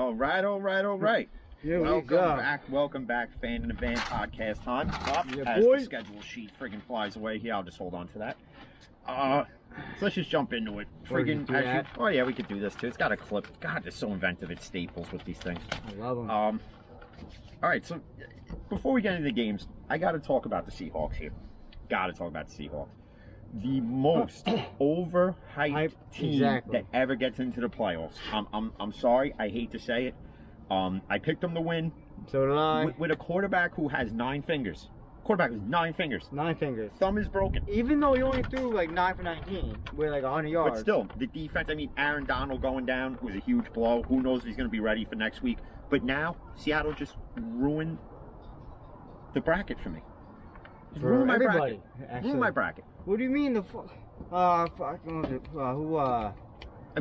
All right. Here we go. Welcome back, Fan in the Van podcast time. Yeah, As boy. the schedule sheet friggin' flies away here, I'll just hold on to that. So let's just jump into it. Friggin' do that? oh yeah, we could do this too. It's got a clip. God, they're so inventive. It's staples with these things. I love them. All right, so before we get into the games, I got to talk about the Seahawks here. Got to talk about the Seahawks. The most overhyped team that ever gets into the playoffs. I'm sorry, I hate to say it. I picked them to win. So did I. With a quarterback who has 9 fingers. Quarterback with 9 fingers. 9 fingers. Thumb is broken. Even though he only threw like 9 for 19 with like 100 yards. But still, the defense, I mean, Aaron Donald going down was a huge blow. Who knows if he's going to be ready for next week. But now, Seattle just ruined the bracket for me. For Ruined my everybody, bracket. actually. Ruined my bracket. What do you mean I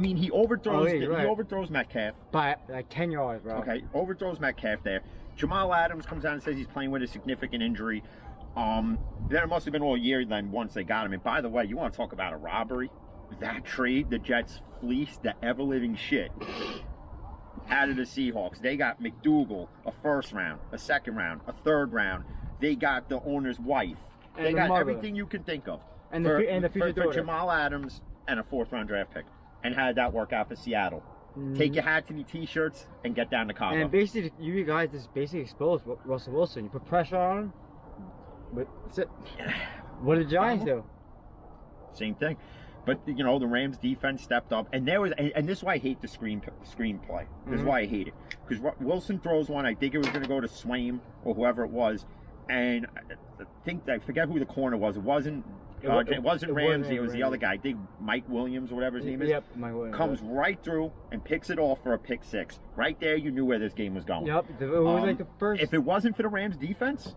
mean, he overthrows. He overthrows Metcalf by like 10 yards, bro. Okay, overthrows Metcalf there. Jamal Adams comes out and says he's playing with a significant injury. Then it must have been all year then once they got him. And by the way, you want to talk about a robbery? That trade, the Jets fleeced the ever-living shit out of the Seahawks. They got McDougal, a first round, a second round, a third round. They got the owner's wife. And they got mother. everything you can think of. And for the future for daughter. Jamal Adams and a 4th round draft pick. And how did that work out for Seattle? Take your hats and your t-shirts and get down to Cabo. And basically, you guys just basically exposed Russell Wilson. You put pressure on him. But what did the Giants do? Same thing. But, you know, the Rams defense stepped up. And there was, and this is why I hate the screenplay. This is why I hate it. Because Wilson throws one. I think it was going to go to Swaim or whoever it was. And I forget who the corner was. It wasn't Ramsey. It was the other guy. I think Mike Williams or whatever his name is. Yep, Mike Williams. Comes right through and picks it off for a pick 6. Right there, you knew where this game was going. Yep, it was like the first. If it wasn't for the Rams defense,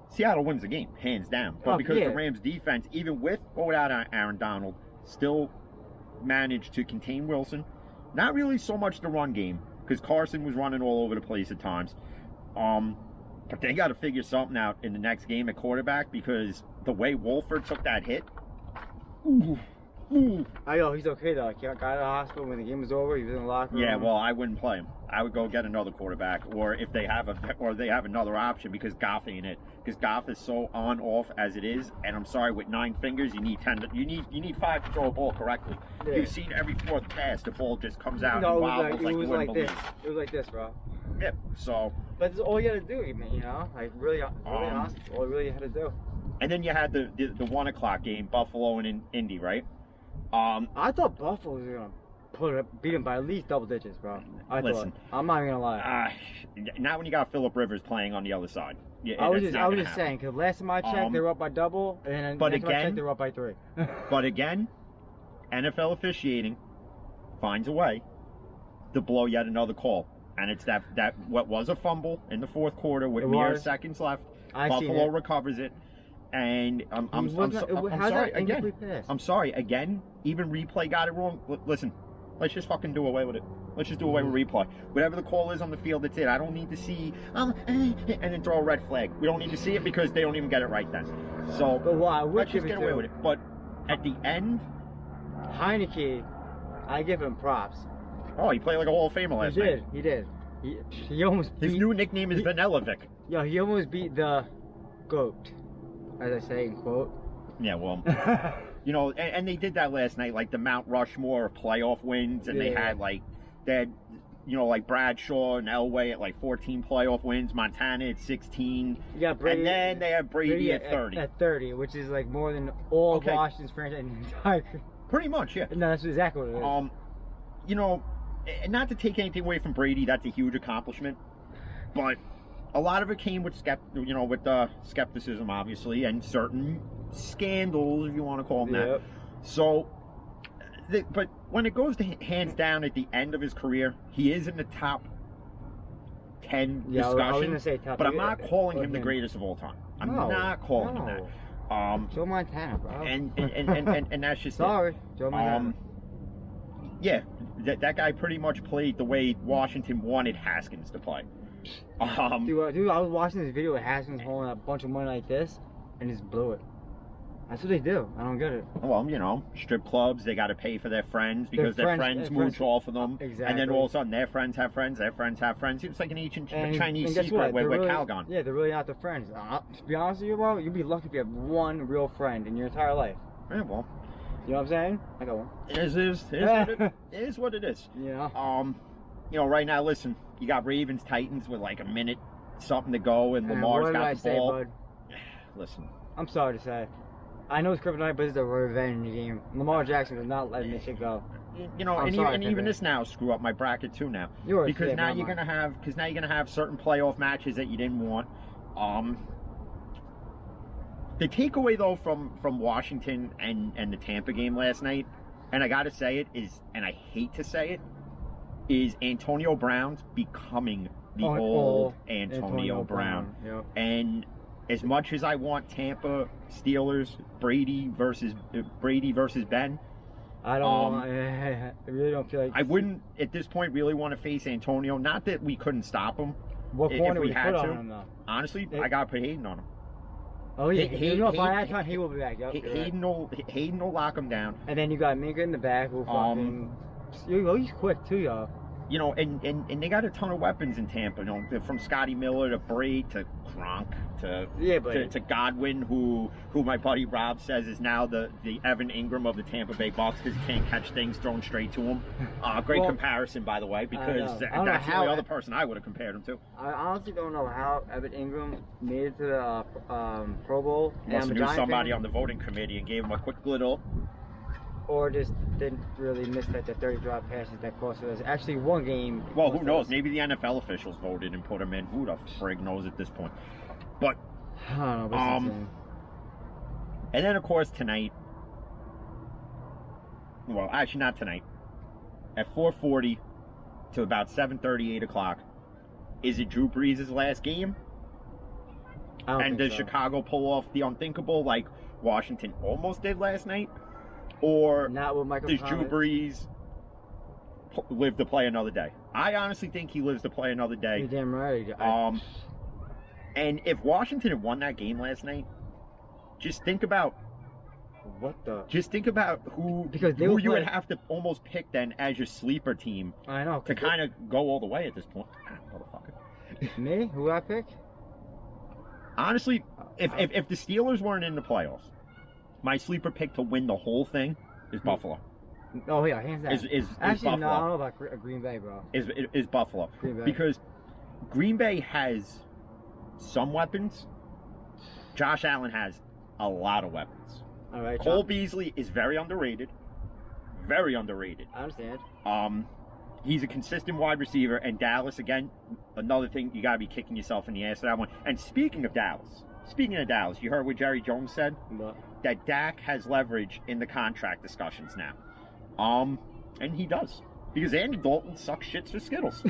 Seattle wins the game, hands down. But because the Rams defense, even with or without Aaron Donald, still managed to contain Wilson. Not really so much the run game, because Carson was running all over the place at times. But they got to figure something out in the next game at quarterback, because the way Wolford took that hit. I know he's okay though. He got out of the hospital when the game was over. He was in the locker room. Yeah, well, I wouldn't play him. I would go get another quarterback, or if they have another option, because Goff ain't it. Because Goff is so on off as it is, and I'm sorry, with 9 fingers, you need 10. You need 5 to throw a ball correctly. Yeah. You've seen every 4th pass, the ball just comes out and wobbles like you wouldn't believe. It was like this, bro. Yeah. So. But that's all you had to do, you know, like really honestly, all you really had to do. And then you had the 1 o'clock game, Buffalo and Indy, right? I thought Buffalo was gonna beat him by at least double digits, bro. Listen, I'm not even gonna lie. Not when you got Phillip Rivers playing on the other side. Yeah, I was just saying, because last time I checked, they were up by double, and then next time I checked, they were up by 3. But again, NFL officiating finds a way to blow yet another call, and it's that what was a fumble in the 4th quarter with mere seconds left. Buffalo recovers it. And I'm sorry again. I'm sorry again. Even replay got it wrong. Listen, let's just fucking do away with it. Let's just do away with replay. Whatever the call is on the field, that's it. I don't need to see and then throw a red flag. We don't need to see it because they don't even get it right then. So let's just get away with it. But at the end, Heineke, I give him props. Oh, he played like a Hall of Famer last night. He did. He almost beat. His new nickname is Vanilla Vic. Yeah, he almost beat the GOAT. As I say in quote. Yeah, well, you know, and they did that last night, like the Mount Rushmore of playoff wins, and they had you know, like Bradshaw and Elway at like 14 playoff wins, Montana at 16, you got Brady, and then they have Brady at 30. At 30, which is like more than all of Washington's franchise in the entire. Pretty much, yeah. No, that's exactly what it is. You know, and not to take anything away from Brady, that's a huge accomplishment, but a lot of it came with skepticism, obviously, and certain scandals, if you want to call them that. So, but when it goes to hands down at the end of his career, he is in the top 10 discussion. I was gonna say top, but I'm not calling him the greatest of all time. I'm not calling him that. Joe Montana, bro. And that's just sorry, Joe Montana. Yeah, that guy pretty much played the way Washington wanted Haskins to play. Dude, I was watching this video with Haskins holding a bunch of money like this, and just blew it. That's what they do. I don't get it. Well, you know, strip clubs, they got to pay for their friends because their friends mooch off of them. Exactly. And then all of a sudden, their friends have friends, their friends have friends. It's like an ancient Chinese guess secret what? where They're really, Calgon. Yeah, they're really not the friends. To be honest with you, bro, you'd be lucky if you have one real friend in your entire life. Yeah, well. You know what I'm saying? I got one. It is what it is. Yeah. You know, right now, listen, you got Ravens Titans with like a minute something to go, and Lamar's got the ball. Bud? Listen, I'm sorry to say. I know it's kryptonite, but it's a revenge game. Lamar Jackson is not letting this shit go. You know, and even this now screw up my bracket too now. Yours, because yeah, now you're gonna have certain playoff matches that you didn't want. The takeaway though from Washington and the Tampa game last night, and I gotta say it is, and I hate to say it, is Antonio Brown's becoming the old Antonio Brown. Yep. And as much as I want Tampa Steelers Brady versus Ben, I don't. I really don't feel like I wouldn't at this point really want to face Antonio. Not that we couldn't stop him. What corner we we had put to. on him though? Honestly, I gotta put Hayden on him. Oh yeah, by that time he will be back. Yep, Hayden will lock him down. And then you got Minka in the back who fucking. He's quick too, y'all. You know, and they got a ton of weapons in Tampa. You know, from Scotty Miller to Braid to Gronk to Godwin, who my buddy Rob says is now the Evan Ingram of the Tampa Bay Bucks because he can't catch things thrown straight to him. Great comparison, by the way, because that's the only other person I would have compared him to. I honestly don't know how Evan Ingram made it to the Pro Bowl. Must have knew somebody on the voting committee and gave him a quick little. Or just didn't really miss the 30 drop passes that cost us. Actually, one game. Well, who knows? Maybe the NFL officials voted and put him in. Who the frig knows at this point? But I don't know. And then of course tonight. Well, actually not tonight. At 4:40 to about 7:30, 8 o'clock. Is it Drew Brees' last game? And does Chicago pull off the unthinkable like Washington almost did last night? Or does Drew Brees live to play another day? I honestly think he lives to play another day. You're damn right. And if Washington had won that game last night, just think about who you would have to almost pick then as your sleeper team. I know. To kind of go all the way at this point. Motherfucker. Me? Who I pick? Honestly, if the Steelers weren't in the playoffs, my sleeper pick to win the whole thing is Buffalo. Oh yeah, hands down. Is Actually, Buffalo. No, I don't know about Green Bay, bro. Is Buffalo. Green Bay. Because Green Bay has some weapons. Josh Allen has a lot of weapons. All right. Cole Beasley is very underrated. Very underrated. I understand. He's a consistent wide receiver, and Dallas, again, another thing, you gotta be kicking yourself in the ass for that one. And speaking of Dallas, you heard what Jerry Jones said? What? That Dak has leverage in the contract discussions now. And he does. Because Andy Dalton sucks shits for Skittles.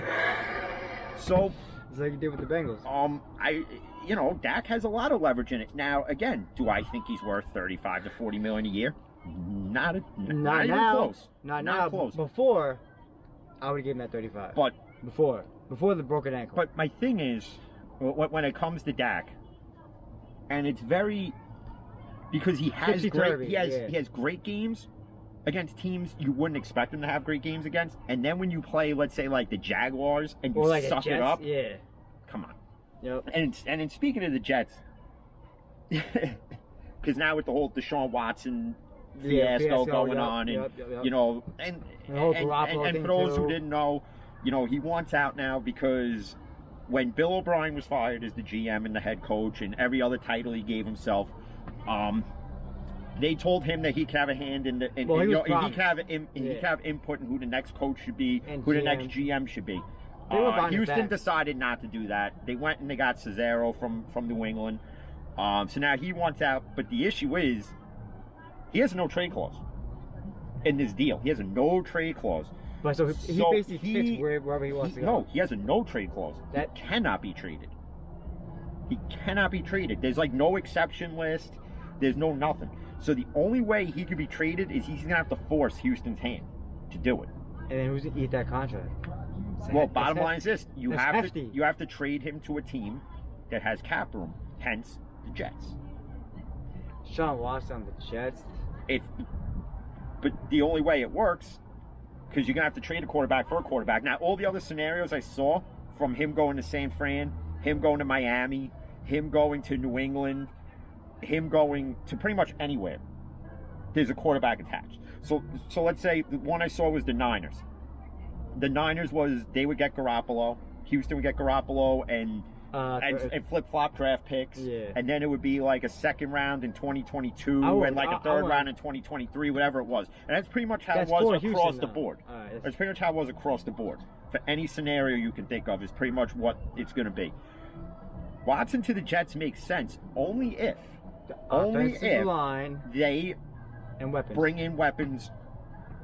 So it's like you did with the Bengals. Dak has a lot of leverage in it. Now, again, do I think he's worth $35 to $40 million a year? Not even close. Not close. Before, I would give him that 35. But before the broken ankle. But my thing is, when it comes to Dak, and it's very because he has great games against teams you wouldn't expect him to have great games against, and then when you play, let's say like the Jaguars, and you suck it up, come on. Yep. And speaking of the Jets, because now with the whole Deshaun Watson fiasco going on, and you know, and for those who didn't know, you know, he wants out now because when Bill O'Brien was fired as the GM and the head coach and every other title he gave himself, they told him that he could have a hand in he could have input in who the next coach should be, and who the next GM should be. Houston decided not to do that. They went and they got Cesaro from New England. So now he wants out, but the issue is he has a no trade clause in this deal. He has a no trade clause. But so he basically fits wherever he wants to go. No, he has a no trade clause. That cannot be traded. He cannot be traded. There's like no exception list. There's no nothing. So the only way he could be traded is he's gonna have to force Houston's hand to do it. And then who's gonna eat that contract? Well, bottom line is this: you have to trade him to a team that has cap room. Hence the Jets. Sean Watson on the Jets. But the only way it works, because you're gonna have to trade a quarterback for a quarterback. Now, all the other scenarios I saw, from him going to San Fran, him going to Miami, him going to New England, him going to pretty much anywhere, there's a quarterback attached. So let's say the one I saw was the Niners. The Niners was they would get Garoppolo, Houston would get Garoppolo, and flip-flop draft picks, and then it would be like a second round in 2022 and like a third round in 2023, whatever it was. And that's pretty much how it was across the board. That's pretty much how it was across the board. For any scenario you can think of is pretty much what it's going to be. Watson to the Jets makes sense only if line they and weapons. Bring in weapons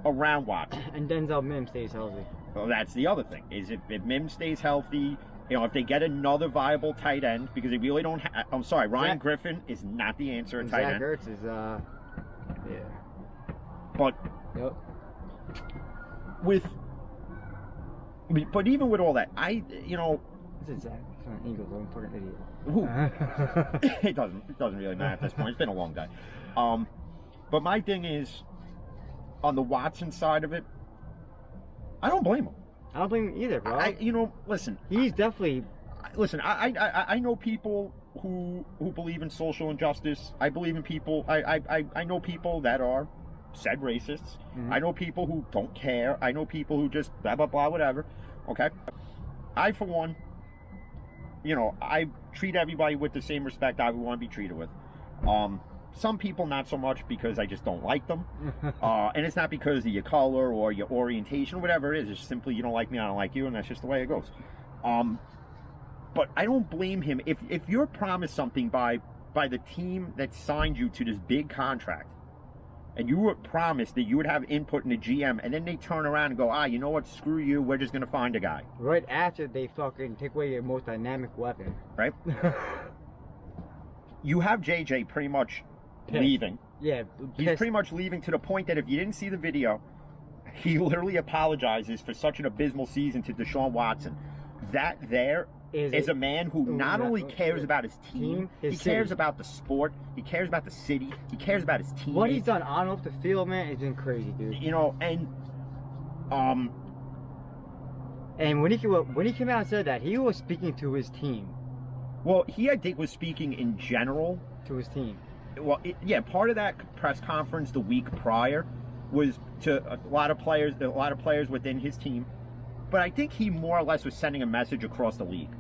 around Watson. And Denzel Mims stays healthy. Well, that's the other thing, is if Mims stays healthy, you know, if they get another viable tight end, because they really don't have... I'm sorry, Ryan Griffin is not the answer at tight end. Zach Ertz is, yeah. But... Yep. But even with all that, you know... This is Zach. It's not Eagles. I'm a fucking idiot. It doesn't really matter at this point. It's been a long day. But my thing is, on the Watson side of it, I don't blame him. I don't blame him either, bro. Listen. He's definitely... Listen, I know people who believe in social injustice. I believe in people... I know people that are said racists. Mm-hmm. I know people who don't care. I know people who just blah, blah, blah, whatever. Okay? I, for one, I treat everybody with the same respect I would want to be treated with. Some people not so much, because I just don't like them. And it's not because of your color or your orientation, whatever it is. It's just simply you don't like me, I don't like you, and that's just the way it goes. But I don't blame him. If you're promised something by the team that signed you to this big contract, and you were promised that you would have input in the GM, and then they turn around and go, you know what, screw you, we're just going to find a guy. Right after they fucking take away your most dynamic weapon. Right? You have JJ pretty much leaving. Yeah. He's pretty much leaving, to the point that if you didn't see the video, he literally apologizes for such an abysmal season to Deshaun Watson. That there is a man who not only cares about his team, he cares about the sport, he cares about the city, he cares about his team. What he's done on and off the field, man, has been crazy, dude. And when he came out and said that, he was speaking to his team. Well, he, I think, was speaking in general to his team. Well, part of that press conference the week prior was to a lot of players within his team. But I think he more or less was sending a message across the league.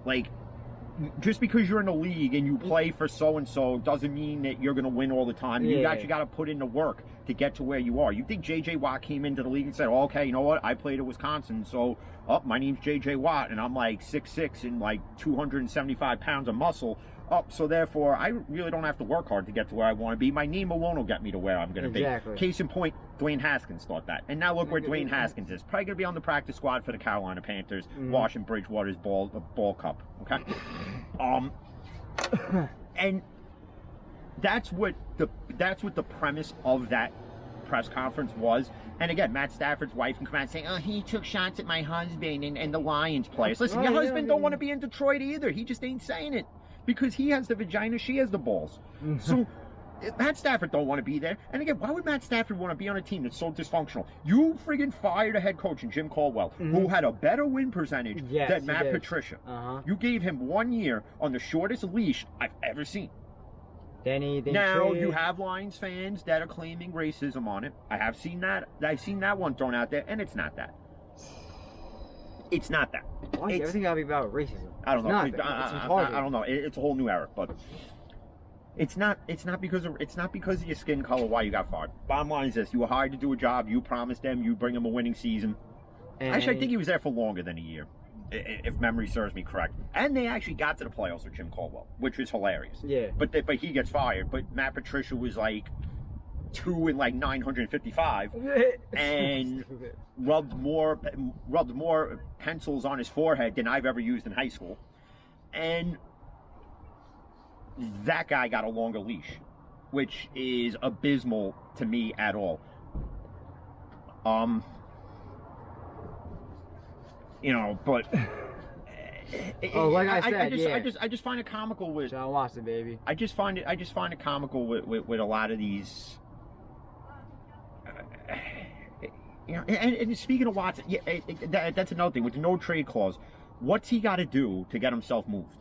Like, just because you're in the league and you play for so-and-so doesn't mean that you're going to win all the time. Yeah. You actually got to put in the work to get to where you are. You think J.J. Watt came into the league and said, okay, you know what, I played at Wisconsin, so, my name's J.J. Watt, and I'm like 6'6" and like 275 pounds of muscle. So therefore, I really don't have to work hard to get to where I want to be. My name alone will get me to where I'm going to be. Case in point, Dwayne Haskins thought that. And now look where Dwayne Haskins is. Probably going to be on the practice squad for the Carolina Panthers, washing Bridgewater's ball cup. Okay? And that's what the premise of that press conference was. And again, Matt Stafford's wife can come out and say, he took shots at my husband and the Lions players. Listen, your husband don't want to be in Detroit either. He just ain't saying it. Because he has the vagina, she has the balls. So Matt Stafford don't want to be there. And again, why would Matt Stafford want to be on a team that's so dysfunctional? You friggin' fired a head coach in Jim Caldwell, who had a better win percentage than Matt Patricia. You gave him 1 year on the shortest leash I've ever seen. You have Lions fans that are claiming racism on it. I have seen that. I've seen that one thrown out there, and it's not that. It's not that. Why is everything gotta be about racism? I don't know. I don't know. It's a whole new era, but it's not because of your skin color why you got fired. Bottom line is this: you were hired to do a job. You promised them you bring them a winning season. Actually, I think he was there for longer than a year, if memory serves me correct. And they actually got to the playoffs with Jim Caldwell, which was hilarious. Yeah. But he gets fired. But Matt Patricia was like 2 in like 955 and rubbed more pencils on his forehead than I've ever used in high school. And that guy got a longer leash, which is abysmal to me at all. But Like I said, I just find it comical with John Watson, baby. I just find it comical with a lot of these. And speaking of Watson, that's another thing with the no trade clause. What's he got to do to get himself moved?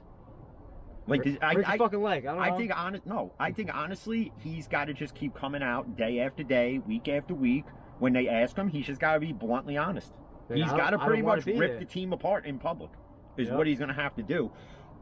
Like, break his fucking leg. I don't know. I think honestly, he's got to just keep coming out day after day, week after week. When they ask him, he's just got to be bluntly honest. He's got to pretty much rip the team apart in public. Is what he's going to have to do.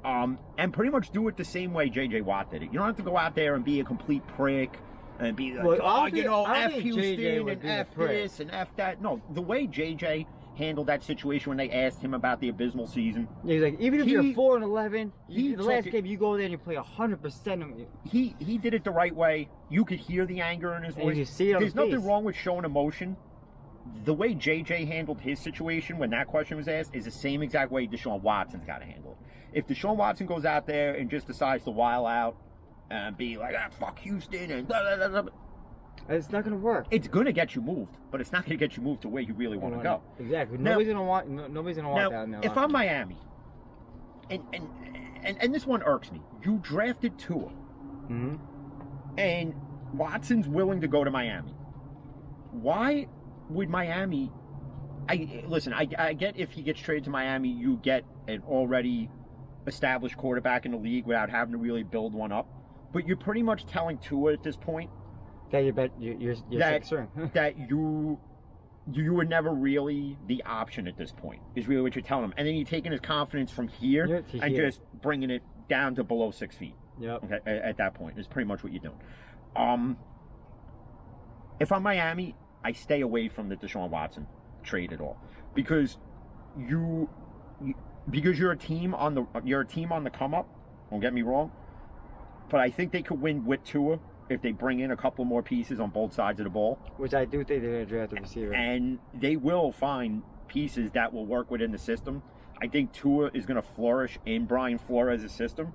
And pretty much do it the same way J.J. Watt did it. You don't have to go out there and be a complete prick and be like, F Houston and F this and F that. No, the way J.J. handled that situation when they asked him about the abysmal season. Yeah, he's like, even if you're 4-11, the last game you go there and you play 100%. He did it the right way. You could hear the anger in his voice. You see it on There's nothing wrong with showing emotion. The way JJ handled his situation when that question was asked is the same exact way Deshaun Watson's got to handle it. If Deshaun Watson goes out there and just decides to while out and be like, fuck Houston and blah, blah, blah, blah, it's not going to work. It's going to get you moved, but it's not going to get you moved to where you really want to go. Exactly. Nobody's going to want that now. If I'm Miami, and this one irks me, you drafted Tua, and Watson's willing to go to Miami. Why would Miami? I get if he gets traded to Miami, you get an already established quarterback in the league without having to really build one up. But you're pretty much telling Tua at this point that that you were never really the option at this point. Is really what you're telling him, and then you're taking his confidence from here and just bringing it down to below 6 feet. Yep. Okay, at that point, is pretty much what you're doing. If I'm Miami, I stay away from the Deshaun Watson trade at all because you're a team on the come up. Don't get me wrong, but I think they could win with Tua if they bring in a couple more pieces on both sides of the ball. Which I do think they're going to draft a receiver. And they will find pieces that will work within the system. I think Tua is going to flourish in Brian Flores' system.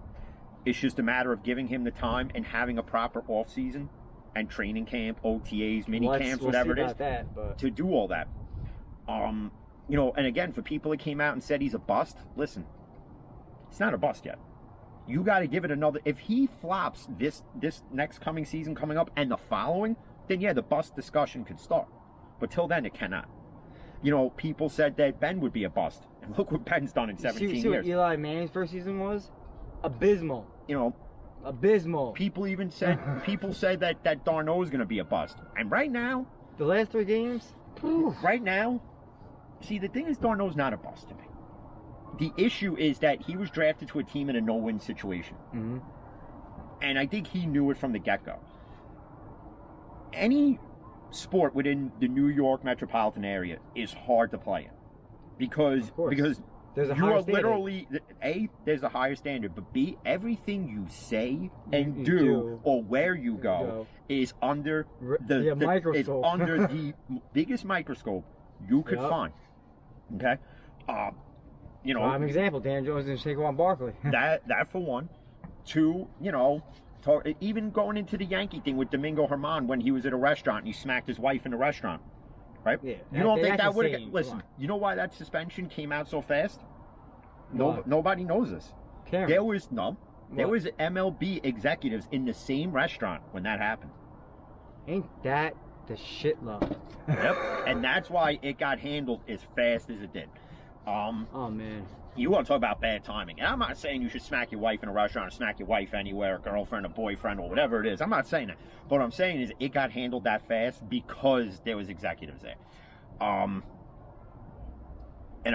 It's just a matter of giving him the time and having a proper offseason and training camp, OTAs, mini camps, whatever it is, to do all that. And again, for people that came out and said he's a bust, listen, he's not a bust yet. You got to give it another. If he flops this next coming season coming up and the following, then yeah, the bust discussion could start. But till then, it cannot. People said that Ben would be a bust, and look what Ben's done in 17 years. See what Eli Manning's first season was? Abysmal. Abysmal. People said that Darnold is going to be a bust, and right now, the last 3 games, right now, see the thing is Darnold's not a bust to me. The issue is that he was drafted to a team in a no-win situation. Mm-hmm. And I think he knew it from the get-go. Any sport within the New York metropolitan area is hard to play in. Because there's a you are literally, A, there's a higher standard, but B, everything you say and do or where you go is under the microscope. Is under the biggest microscope you could find. Okay? Prime example, Dan Jones and Saquon Barkley. that for one. 2, even going into the Yankee thing with Domingo Germán when he was at a restaurant and he smacked his wife in a restaurant. Right? Yeah, you don't think that would have... Listen, you know why that suspension came out so fast? Nobody knows this. Cameron. There was MLB executives in the same restaurant when that happened. Ain't that the shit love? Yep. And that's why it got handled as fast as it did. Oh man. You want to talk about bad timing. And I'm not saying you should smack your wife in a restaurant or smack your wife anywhere, a girlfriend, a boyfriend, or whatever it is. I'm not saying that. But what I'm saying is it got handled that fast because there was executives there. And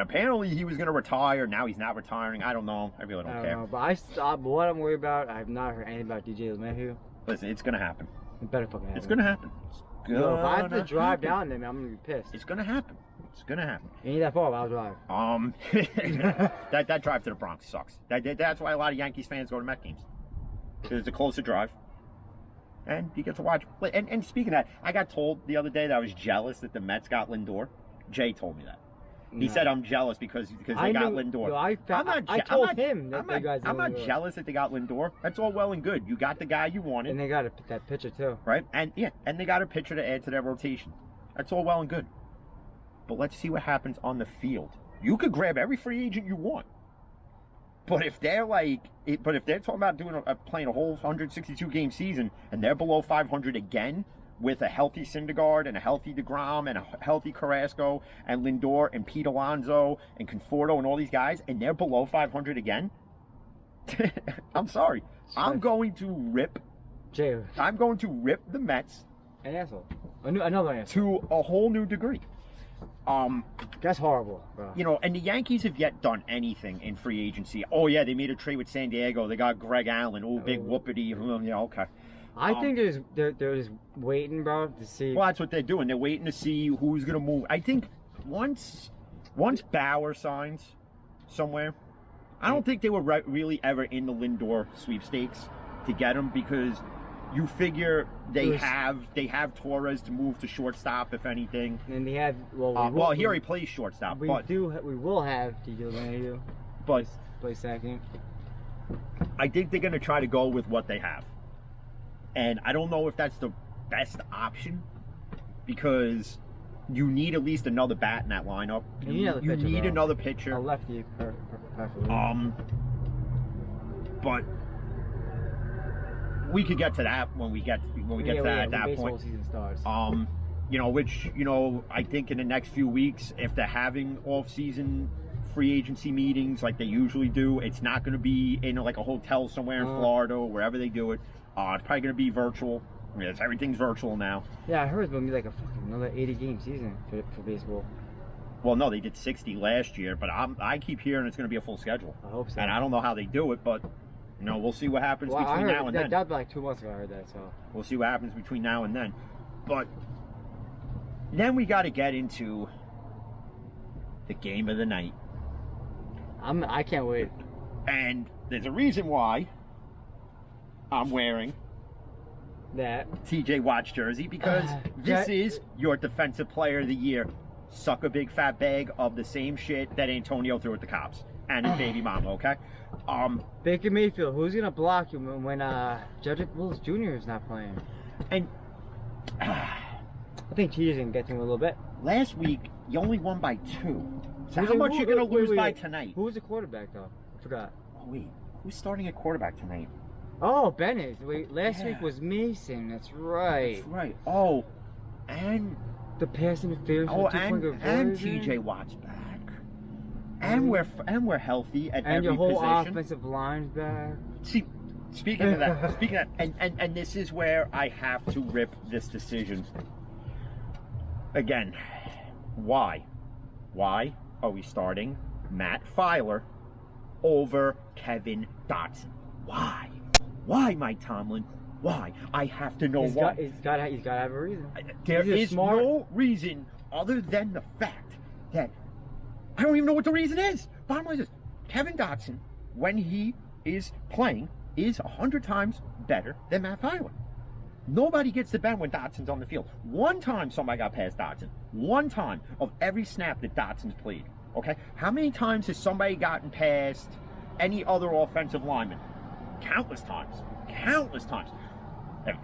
apparently he was going to retire. Now he's not retiring. I don't know. I really don't care. But what I'm worried about, I have not heard anything about DJ LeMahieu. Listen, it's going to happen. It better fucking happen. It's going to happen. If I have to drive down there, man, I'm going to be pissed. It's going to happen. It's going to happen. Ain't that far, but I'll drive. That drive to the Bronx sucks. That's why a lot of Yankees fans go to Met games. It's a closer drive. And you get to watch. And speaking of that, I got told the other day that I was jealous that the Mets got Lindor. Jay told me that. He said I'm jealous because they got Lindor. Yo, I told him that they guys. I'm not jealous that they got Lindor. That's all well and good. You got the guy you wanted. And they got that pitcher too. Right? And they got a pitcher to add to their rotation. That's all well and good. But let's see what happens on the field. You could grab every free agent you want. But if they're talking about playing a whole 162 game season and they're below 500 again with a healthy Syndergaard and a healthy DeGrom and a healthy Carrasco and Lindor and Pete Alonso and Conforto and all these guys, and they're below 500 again, I'm sorry. I'm going to rip the Mets an asshole. Another asshole. To a whole new degree. That's horrible, bro. You know, and the Yankees have yet done anything in free agency. Oh yeah, they made a trade with San Diego. They got Greg Allen. Oh, big whoopity. Yeah, okay. I think they're just waiting, bro, to see. Well, that's what they're doing. They're waiting to see who's gonna move. I think once Bauer signs somewhere, I don't think they were really ever in the Lindor sweepstakes to get him, because you figure they have Torres to move to shortstop if anything. And they have he already plays shortstop. We will have TJ but play second. I think they're gonna try to go with what they have, and I don't know if that's the best option, because you need at least another bat in that lineup. You need another pitcher. A lefty, perfectly. But we could get to that when we get to that point. Season starts. You know, which, you know, I think in the next few weeks, if they're having off-season free agency meetings like they usually do, it's not going to be in like a hotel somewhere in Florida or wherever they do it. It's probably going to be virtual. I mean, everything's virtual now. Yeah, I heard it's going to be like another 80-game season for baseball. Well, no, they did 60 last year, but I keep hearing it's going to be a full schedule. I hope so. And I don't know how they do it, but you know, we'll see what happens between now and then. That was like 2 months ago I heard that, so. We'll see what happens between now and then. But then we got to get into the game of the night. I can't wait. And there's a reason why I'm wearing that TJ Watt jersey, because this is your defensive player of the year. Suck a big fat bag of the same shit that Antonio threw at the cops and his baby mama, okay? Baker Mayfield, who's gonna block him when Jedrick Wills Jr. is not playing? And I think TJ's gonna get to him a little bit. Last week, you only won by 2. So how much you gonna lose by tonight? Who was the quarterback though? I forgot. Oh wait, who's starting at quarterback tonight? Oh, Bennett. Wait, last week was Mason. That's right. That's right. Oh, and the pass interference. Oh, and TJ Watt's back. And we're healthy at every position. And your whole offensive line's back. See, speaking of that, and this is where I have to rip this decision. Again, why are we starting Matt Filer over Kevin Dotson? Why, Mike Tomlin? Why? I have to know why. He's got to have a reason. There is no reason other than the fact that I don't even know what the reason is. Bottom line is this: Kevin Dotson, when he is playing, is 100 times better than Matt Filer. Nobody gets the bend when Dotson's on the field. One time somebody got past Dotson. One time of every snap that Dotson's played. Okay? How many times has somebody gotten past any other offensive lineman? Countless times. Countless times.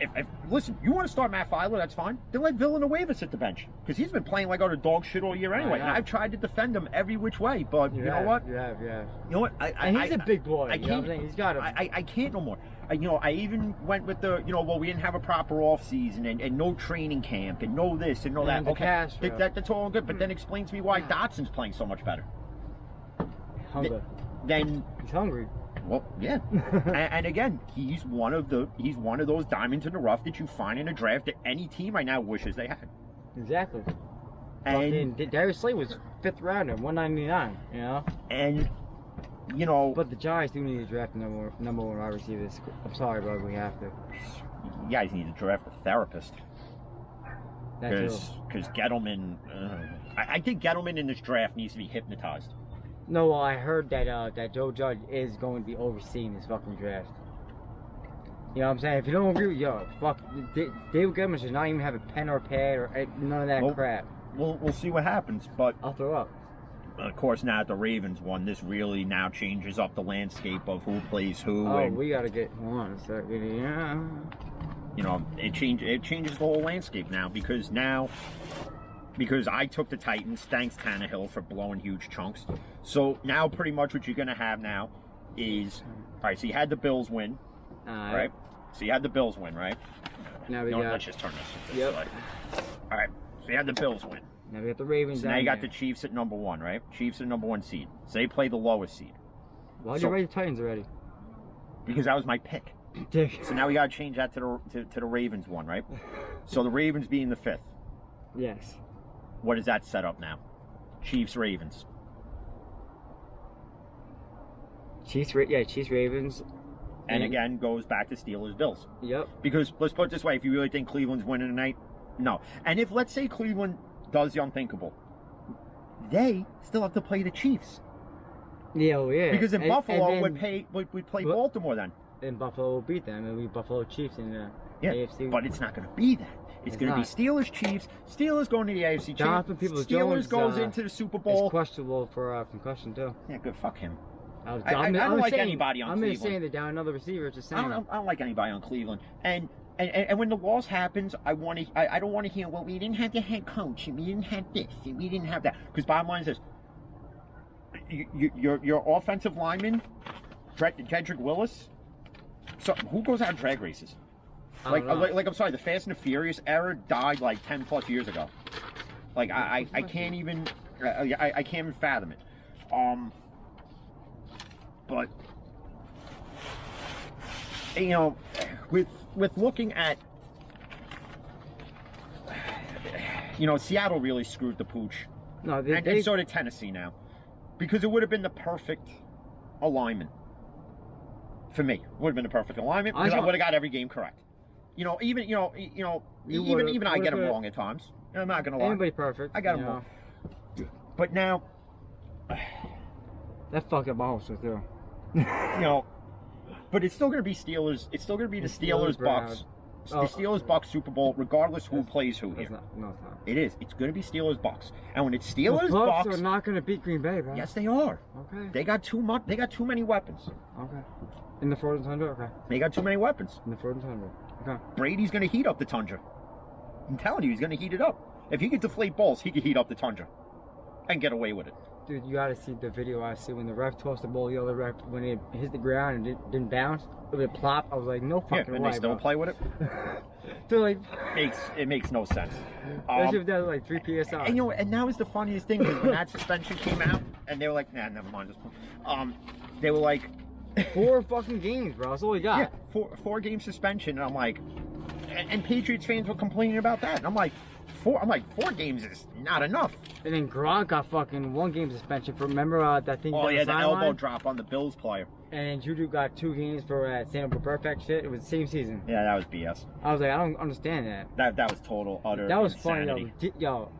If listen, you want to start Matt Filer, that's fine. Then let Villanueva sit the bench, because he's been playing like utter dog shit all year anyway. And I've tried to defend him every which way, but you know what? Yeah. You know what? And he's a big boy. I can't. He's got I can't no more. I even went with the, we didn't have a proper off season and no training camp and no this and no that. Okay, that's all good. But then explain to me why Dotson's playing so much better. Hunger. Then he's hungry. Well, yeah, and again, he's one of those diamonds in the rough that you find in a draft that any team right now wishes they had. Exactly. And Darius Slay was 5th rounder, 199. You know. And But the Giants do need to draft number one wide receivers. I'm sorry, but we have to. You guys need to draft a therapist. Because Gettleman, I think Gettleman in this draft needs to be hypnotized. No, well, I heard that Joe Judge is going to be overseeing this fucking draft. You know what I'm saying? If you don't agree with fuck, David Gettleman should not even have a pen or pad or none of that crap. We'll see what happens, but I'll throw up. Of course, now that the Ravens won, this really now changes up the landscape of who plays who. Oh, we gotta get one second. Yeah. It changes the whole landscape now, because I took the Titans, thanks Tannehill for blowing huge chunks. So now pretty much what you're going to have now is, all right, so you had the Bills win, right? So you had the Bills win, right? Now we got... Let's just turn this. Yep. All right, so you had the Bills win. Now we got the Ravens. So now you got the Chiefs at number 1, right? Chiefs at number 1 seed. So they play the lowest seed. Why'd you write the Titans already? Because that was my pick. Dick. So now we got to change that to the Ravens one, right? So the Ravens being the 5th. Yes. What does that set up now? Chiefs, Ravens. Chiefs, Ravens. And again, goes back to Steelers, Bills. Yep. Because let's put it this way: if you really think Cleveland's winning tonight, no. And if let's say Cleveland does the unthinkable, they still have to play the Chiefs. Yeah, well, yeah. Because in Buffalo would play Baltimore then. And Buffalo will beat them. It'll be Buffalo Chiefs in the AFC. But it's not going to be that. It's going to be Steelers, Chiefs. Steelers going to the AFC Championship. Steelers goes into the Super Bowl. It's questionable for concussion too. Yeah, good. Fuck him. I don't like anybody on Cleveland. I'm just saying they're down another receiver. Just saying. I don't like anybody on Cleveland. And when the loss happens, I don't want to hear, well, we didn't have the head coach, and we didn't have this, and we didn't have that. Because bottom line is this: your offensive lineman, Jedrick Willis. So who goes out and drag races? Like I'm sorry, the Fast and the Furious era died like 10+ years ago. Like I can't even I can't even fathom it. But you know, with looking at, you know, Seattle really screwed the pooch. No, and so did Tennessee now, because it would have been the perfect alignment for me. It would have been the perfect alignment because I would have got every game correct. You know, even I get them wrong at times. I'm not gonna lie. Anybody perfect? I got them wrong. But now, that fucked up also too. You know, but it's still gonna be Steelers. It's still gonna be the Steelers Bucks. The Steelers Bucks Super Bowl, regardless who plays who here. No, it's not. It is. It's gonna be Steelers Bucks. And when it's Steelers Bucks Bucks, are not gonna beat Green Bay, bro. Yes, they are. Okay. They got too much. They got too many weapons. Okay. In the frozen tundra. Okay. They got too many weapons. In the frozen tundra. Okay. Brady's gonna heat up the tundra. I'm telling you, he's gonna heat it up. If he could deflate balls, he could heat up the tundra and get away with it. Dude, you gotta see the video I see when the ref tossed the ball. The other ref, when it hit the ground and it didn't bounce, it would plop. I was like, no fucking way. And they still play with it. So like, it makes no sense. Especially if that was like 3 PSI. And you know, and that was the funniest thing, because when that suspension came out, and they were like, nah, never mind. They were like, 4 fucking games, bro. That's all we got. Yeah, 4-game suspension, and I'm like, and Patriots fans were complaining about that, and I'm like, 4 games is not enough. And then Gronk got fucking 1-game suspension for, remember that thing? Oh yeah, the elbow drop on the Bills player. And Juju got 2 games for stand up for perfect shit. It was the same season. Yeah, that was BS. I was like, I don't understand that. That was total utter. That was insanity. funny though. Yo,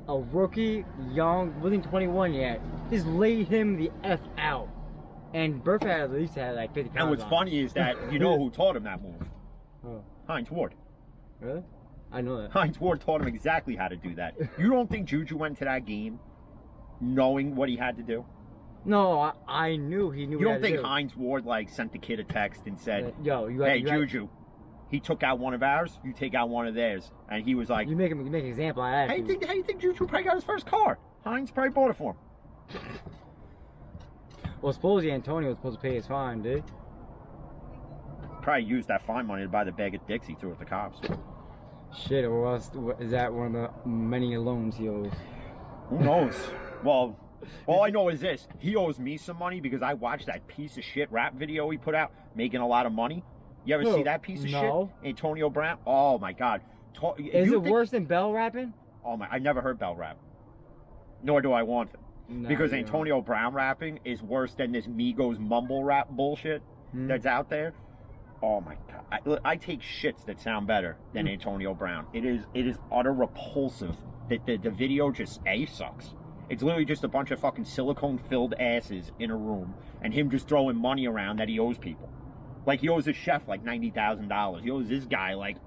a rookie, young, wasn't 21 yet, just laid him the F out. And Burford at least had like 50 pounds. And what's funny is that you know who taught him that move? Oh. Hines Ward. Really? I know that. Hines Ward taught him exactly how to do that. You don't think Juju went to that game knowing what he had to do? No, I knew he knew. You don't think Hines Ward like sent the kid a text and said, "Yo, hey Juju, he took out one of ours, you take out one of theirs," and he was like, "You make an example out of that." How you think Juju probably got his first car? Hines probably bought it for him. Well, supposedly Antonio was supposed to pay his fine, dude. Probably used that fine money to buy the bag of Dixie, threw it at the cops. Shit, or else is that one of the many loans he owes? Who knows? Well, all I know is this: he owes me some money because I watched that piece of shit rap video he put out, making a lot of money. You ever see that piece of shit? Antonio Brown. Oh my God. Is it worse than Bell rapping? Oh my! I never heard Bell rap. Nor do I want it. No, because Antonio Brown rapping is worse than this Migos mumble rap bullshit that's out there. Oh my God! I take shits that sound better than Antonio Brown. It is utter repulsive. The video just sucks. It's literally just a bunch of fucking silicone-filled asses in a room, and him just throwing money around that he owes people. Like he owes a chef like $90,000. He owes this guy like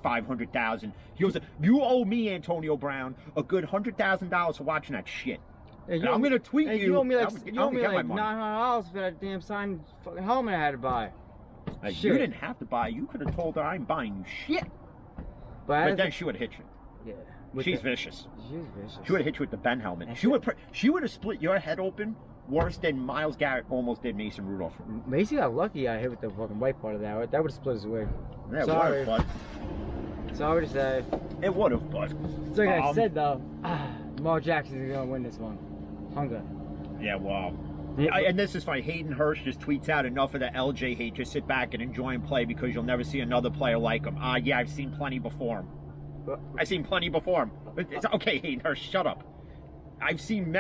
$500,000. You owe me, Antonio Brown, a good $100,000 for watching that shit. And I'm gonna tweet you. You owe me like $900 for that damn signed fucking helmet I had to buy. You didn't have to buy. You could have told her I'm buying you shit. But then she would have hit you. Yeah. She's vicious. She's vicious. She would have hit you with the Ben helmet. She would have split your head open worse than Myles Garrett almost did Mason Rudolph. Mason got lucky I hit with the fucking white part of that. That would have split his wig. Yeah, Sorry. It would have, Sorry to say. but it would have, but So like I said though, Lamar Jackson is gonna win this one. Hunger. yeah, wow. Yeah, And this is funny. Hayden Hurst just tweets out, enough of the LJ hate. Just sit back and enjoy and play because you'll never see another player like him. Yeah, I've seen plenty before him. I've seen plenty before him. It's okay, Hayden Hurst, shut up. I've seen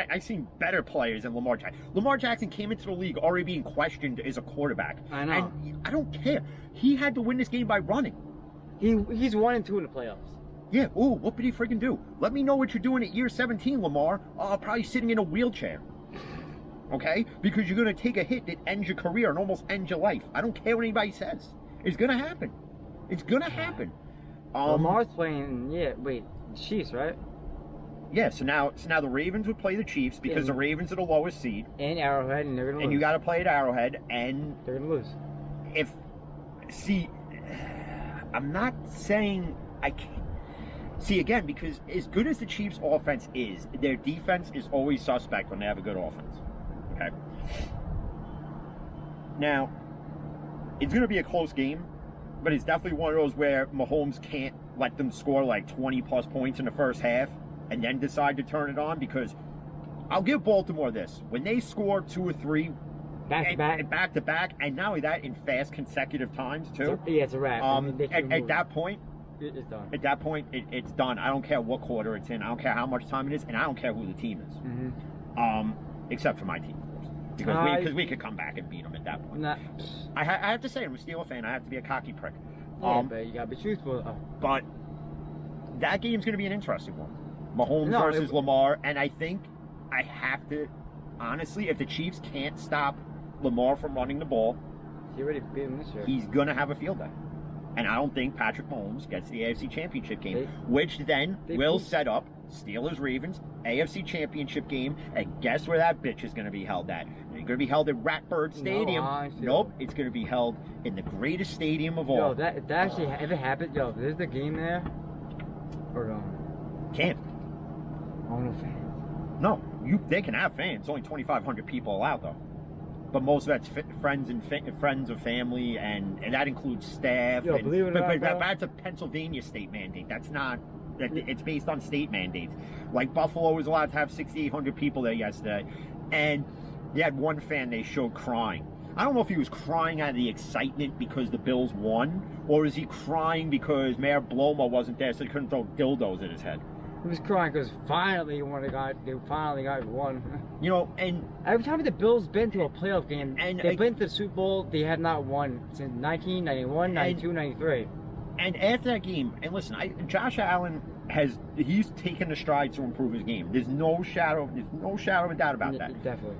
better players than Lamar Jackson. Lamar Jackson came into the league already being questioned as a quarterback. I know. And I don't care. He had to win this game by running. He's 1-2 in the playoffs. Yeah, ooh, what did he freaking do? Let me know what you're doing at year 17, Lamar. Probably sitting in a wheelchair. Okay? Because you're going to take a hit that ends your career and almost ends your life. I don't care what anybody says. It's going to happen. It's going to happen. Lamar's playing, Chiefs, right? Yeah, so now the Ravens would play the Chiefs because the Ravens are the lowest seed. And Arrowhead, and they're going to lose. And you got to play at Arrowhead, and they're going to lose. I'm not saying I can't. See, again, because as good as the Chiefs' offense is, their defense is always suspect when they have a good offense. Okay? Now, it's going to be a close game, but it's definitely one of those where Mahomes can't let them score like 20-plus points in the first half and then decide to turn it on, because I'll give Baltimore this. When they score 2 or 3 back to back, and not only that, in fast consecutive times, too. It's a wrap. At that point, it's done. At that point, it's done. I don't care what quarter it's in. I don't care how much time it is, and I don't care who the team is. Mm-hmm. Except for my team, of course, because we could come back and beat them at that point. I have to say, I'm a Steelers fan. I have to be a cocky prick. But you gotta be truthful. But that game's going to be an interesting one. Mahomes versus Lamar, and I think I have to, honestly, if the Chiefs can't stop Lamar from running the ball, he already beat him this year. He's going to have a field day. And I don't think Patrick Mahomes gets the AFC Championship game, which then will set up Steelers-Ravens AFC Championship game. And guess where that bitch is going to be held at? It's going to be held at Ratbird Stadium. Nope, it's going to be held in the greatest stadium of all. Yo, that actually, if it happens, there's the game there. We're going. Can't. Oh, no fans. No, they can have fans. Only 2,500 people allowed, though. But most of that's friends of family, and that includes staff. Yo, believe it or not, but that's a Pennsylvania state mandate. That's not. It's based on state mandates. Like Buffalo was allowed to have 6,800 people there yesterday, and they had one fan they showed crying. I don't know if he was crying out of the excitement because the Bills won, or is he crying because Mayor Blomo wasn't there, so he couldn't throw dildos at his head. He was crying because finally they finally got one. You know, and every time the Bills been to a playoff game, and they've been to the Super Bowl, they have not won since 1991, 92, 93. And after that game, and listen, Josh Allen he's taken the strides to improve his game. There's no shadow of a doubt about that. Definitely.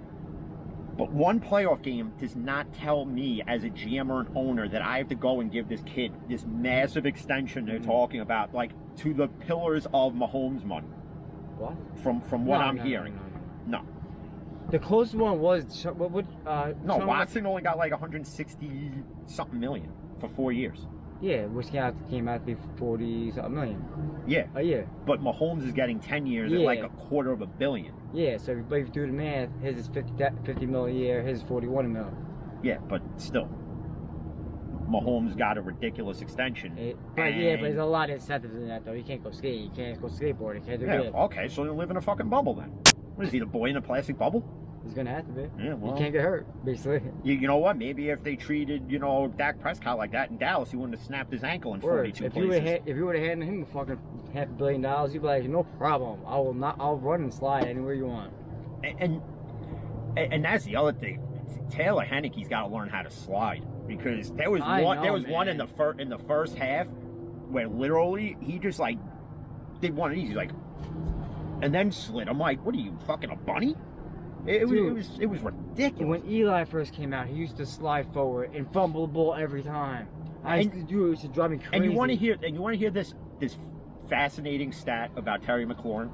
But one playoff game does not tell me as a GM or an owner that I have to go and give this kid this massive extension they're talking about, like to the pillars of Mahomes money. What? From what I'm hearing. No. The closest one was Watson only got like 160 something million for 4 years. Yeah, which came out to be 40 something million. Yeah. A year. But Mahomes is getting 10 years at like $250 million. Yeah, so if you do the math, his is 50 million a year, his is 41 million. Yeah, but still, Mahomes got a ridiculous extension. But there's a lot of incentives in that though. He can't go ski, he can't go skateboard, he can't do this. Okay, so he'll live in a fucking bubble then. What is he, the boy in a plastic bubble? He's gonna have to be. Yeah, well, he can't get hurt, basically. You know what? Maybe if they treated, Dak Prescott like that in Dallas, he wouldn't have snapped his ankle in 42 places. If you would have handed him the fucking $500 million, you'd be like, no problem. I'll run and slide anywhere you want. And that's the other thing. Taylor Heinicke's got to learn how to slide, because there was one in the first half where literally he just like did one of these, like, and then slid. I'm like, what are you, fucking a bunny? It was ridiculous. When Eli first came out, he used to slide forward and fumble the ball every time. It used to drive me crazy. And you want to hear this fascinating stat about Terry McLaurin?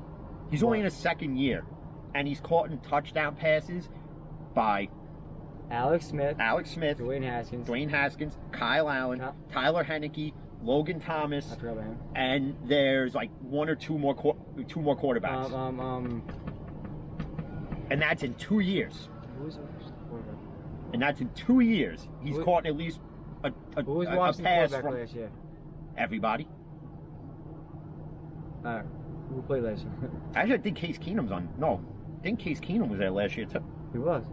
He's only in his second year, and he's caught in touchdown passes by Alex Smith, Dwayne Haskins, Kyle Allen, Tyler Heinicke, Logan Thomas, I forgot about him. And there's like one or two more quarterbacks. And that's in 2 years. Who's the quarterback? And that's in 2 years. He's caught at least a Who was pass Washington from quarterback last year? everybody. Who played last year? Actually, I think Case Keenum's on. No, I think Case Keenum was there last year too. He was.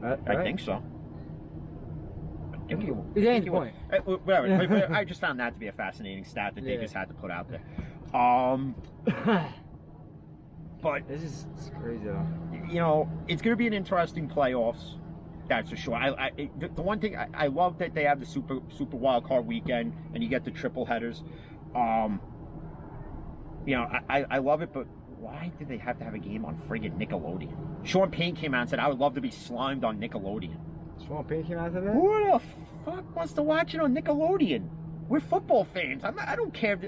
I think so. I think he point. Whatever. I just found that to be a fascinating stat that they just had to put out there. But this is crazy though. You know, it's going to be an interesting playoffs. That's for sure. The one thing I love that they have the super wild card weekend and you get the triple headers. You know, I love it, but why did they have to have a game on friggin' Nickelodeon? Sean Payne came out and said, I would love to be slimed on Nickelodeon. Sean Payne came out and said that? Who the fuck wants to watch it on Nickelodeon? We're football fans. I don't care.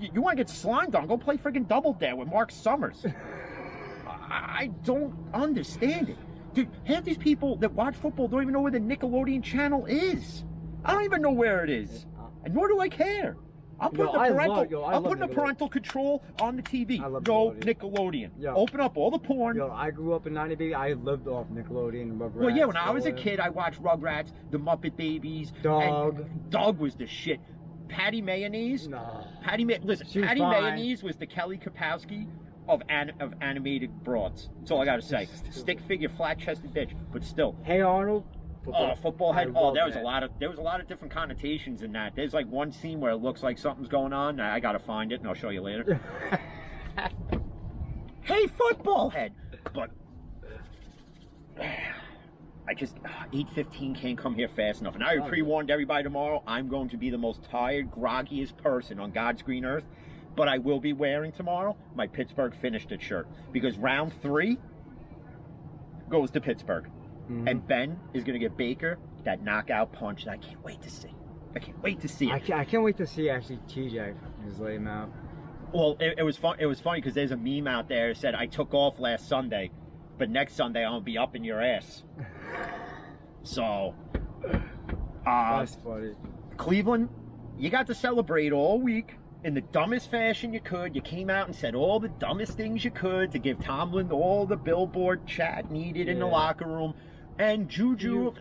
You want to get slimed on, go play friggin' Double Dare with Mark Summers. I don't understand it. Dude, half these people that watch football don't even know where the Nickelodeon channel is. I don't even know where it is. And nor do I care. I'm putting the parental control on the TV. Go Nickelodeon. Open up all the porn. Yo, I grew up in 90 baby. I lived off Nickelodeon and Rugrats. Well, yeah, when I was a kid, I watched Rugrats, the Muppet Babies. Doug was the shit. Patty Mayonnaise. No. Patty Mayonnaise was the Kelly Kapowski of animated broads. That's all I gotta say. Stick figure, flat-chested bitch, but still. Hey Arnold. Football head. Oh, there was a lot of different connotations in that. There's like one scene where it looks like something's going on. I gotta find it and I'll show you later. Hey, football head. But I just 8:15 can't come here fast enough. And I pre-warned everybody tomorrow. I'm going to be the most tired, groggiest person on God's green earth. But I will be wearing tomorrow my Pittsburgh finished it shirt because round 3 goes to Pittsburgh. Mm-hmm. And Ben is going to get Baker that knockout punch that I can't wait to see. I can't wait to see it. I can't wait to see actually TJ just lay him out. Well, it was fun. It was funny because there's a meme out there that said I took off last Sunday, but next Sunday I'm gonna be up in your ass. So, that's funny. Cleveland, you got to celebrate all week in the dumbest fashion you could. You came out and said all the dumbest things you could to give Tomlin all the billboard chat needed in the locker room. And Juju,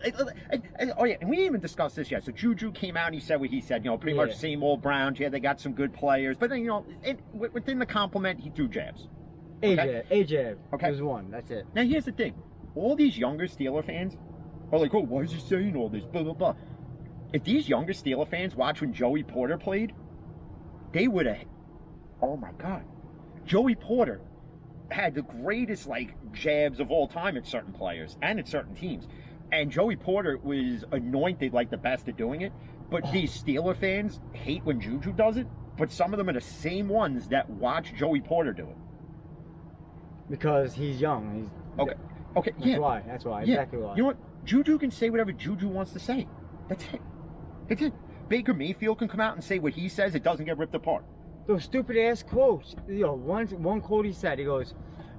and we didn't even discuss this yet. So Juju came out and he said what he said, pretty much same old Browns. Yeah, they got some good players. But then, within the compliment, he threw jabs. AJ. Okay. There's one. That's it. Now, here's the thing. All these younger Steeler fans are like, oh, why is he saying all this? Blah, blah, blah. If these younger Steeler fans watched when Joey Porter played, they would have, oh, my God. Joey Porter had the greatest jabs of all time at certain players and at certain teams, and Joey Porter was anointed like the best at doing it. But these Steeler fans hate when Juju does it. But some of them are the same ones that watch Joey Porter do it because he's young. Okay. That's why. Exactly why. You know what? Juju can say whatever Juju wants to say. That's it. Baker Mayfield can come out and say what he says. It doesn't get ripped apart. Those stupid ass quotes. One quote he said, he goes,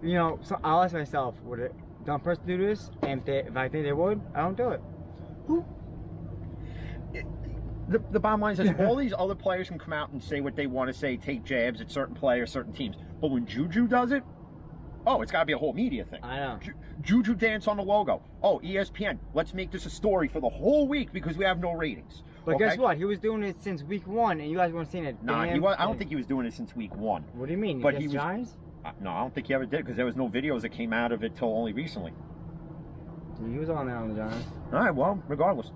so I'll ask myself, would a dumb person do this? And if I think they would, I don't do it. The bottom line is all these other players can come out and say what they want to say, take jabs at certain players, certain teams. But when Juju does it, it's got to be a whole media thing. I know. Juju dance on the logo. Oh, ESPN, let's make this a story for the whole week because we have no ratings. But guess what? He was doing it since week 1, and you guys weren't seeing it. I don't think he was doing it since week 1. What do you mean? But he was Giants? No, I don't think he ever did because there was no videos that came out of it till only recently. He was on there on the Giants. All right, well, regardless.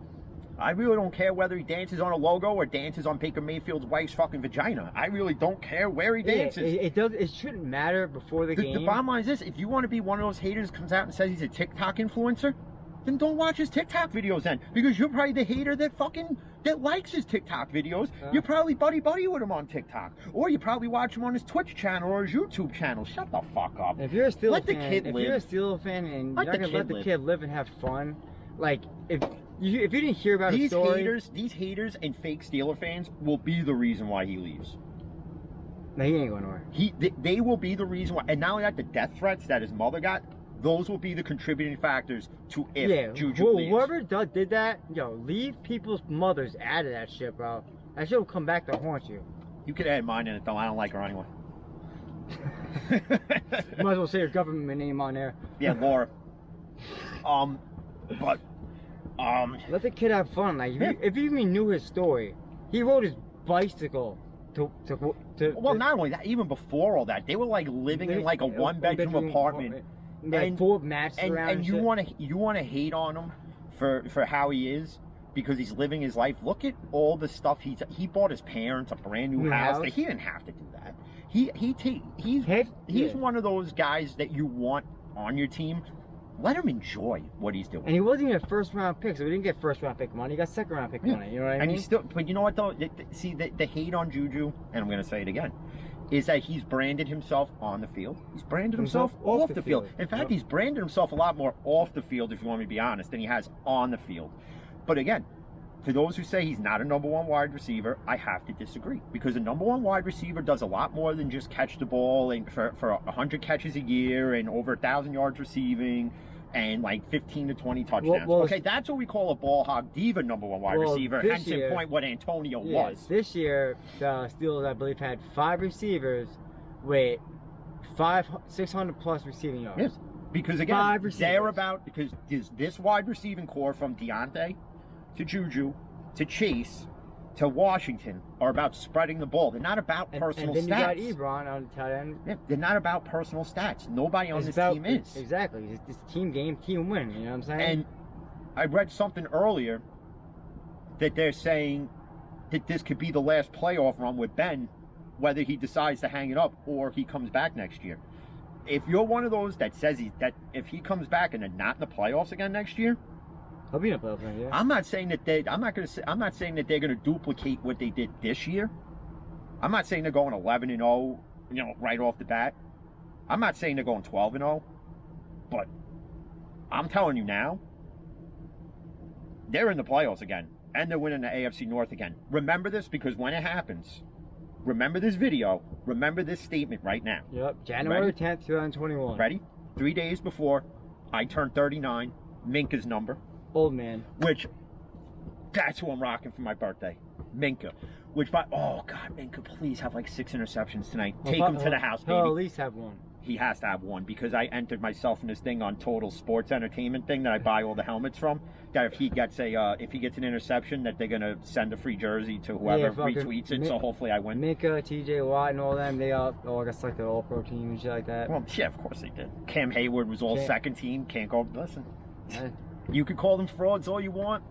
I really don't care whether he dances on a logo or dances on Baker Mayfield's wife's fucking vagina. I really don't care where he dances. It shouldn't matter before the game. The bottom line is this. If you want to be one of those haters who comes out and says he's a TikTok influencer, then don't watch his TikTok videos then. Because you're probably the hater that likes his TikTok videos. You're probably buddy with him on TikTok. Or you probably watch him on his Twitch channel or his YouTube channel. Shut the fuck up. If you're a Steelers fan, you're a Steelers fan and you're not going to let the kid live and have fun, if you didn't hear about these haters and fake Steeler fans will be the reason why he leaves. No, he ain't going nowhere. They will be the reason why. And not only that, the death threats that his mother got, those will be the contributing factors to if Juju leaves. Whoever did that, leave people's mothers out of that shit, bro. That shit will come back to haunt you. You could add mine in it, though. I don't like her anyway. You might as well say your government name on there. Yeah, Laura. But let the kid have fun. Like if you even knew his story, he rode his bicycle to well, not only that, even before all that, they were like living in like a one-bedroom apartment. Like and 4 matches around. And you want to hate on him for how he is because he's living his life. Look at all the stuff he bought his parents a brand new house. He didn't have to do that. He's one of those guys that you want on your team. Let him enjoy what he's doing. And he wasn't even a first round pick, so we didn't get first round pick money. He got second round pick money. You know what I mean? And he still, but you know what though? See, the hate on Juju, and I'm going to say it again, is that he's branded himself on the field. He's branded himself off the field. In fact, he's branded himself a lot more off the field, if you want me to be honest, than he has on the field. But again, for those who say he's not a number one wide receiver, I have to disagree. Because a number one wide receiver does a lot more than just catch the ball and for 100 catches a year and over 1,000 yards receiving and like 15 to 20 touchdowns. Okay, that's what we call a ball hog diva number one wide receiver. Hence in point what Antonio was. This year, the Steelers, I believe, had 5 receivers with 600 plus receiving yards. Yes, because again, because this wide receiving core from Deontay to Juju to Chase to Washington are about spreading the ball. They're not about personal stats. And then you got Ebron on the tight end. Yeah, they're not about personal stats. Nobody on this team is. Exactly. It's team game, team win. You know what I'm saying? And I read something earlier that they're saying that this could be the last playoff run with Ben, whether he decides to hang it up or he comes back next year. If you're one of those that says that if he comes back and they're not in the playoffs again next year, he'll be in the playoffs next year. I'm not saying that they're going to duplicate what they did this year. I'm not saying they're going 11-0, right off the bat. I'm not saying they're going 12-0, but I'm telling you now, they're in the playoffs again, and they're winning the AFC North again. Remember this, because when it happens, remember this video, remember this statement right now. Yep, January 10th, 2021. Ready? 3 days before I turned 39, Minka's number. Old man. Which, that's who I'm rocking for my birthday. Minka. Oh God, Minka, please have like 6 interceptions tonight. Take him to the house, baby. He'll at least have 1. He has to have 1, because I entered myself in this thing on Total Sports Entertainment thing that I buy all the helmets from. That if he gets an interception, that they're gonna send a free jersey to whoever retweets it. So hopefully I win. Minka, T.J. Watt, and all them, they got selected all-pro team and shit like that. Well, yeah, of course they did. Cam Hayward was all second team. Can't go. Listen. You can call them frauds all you want.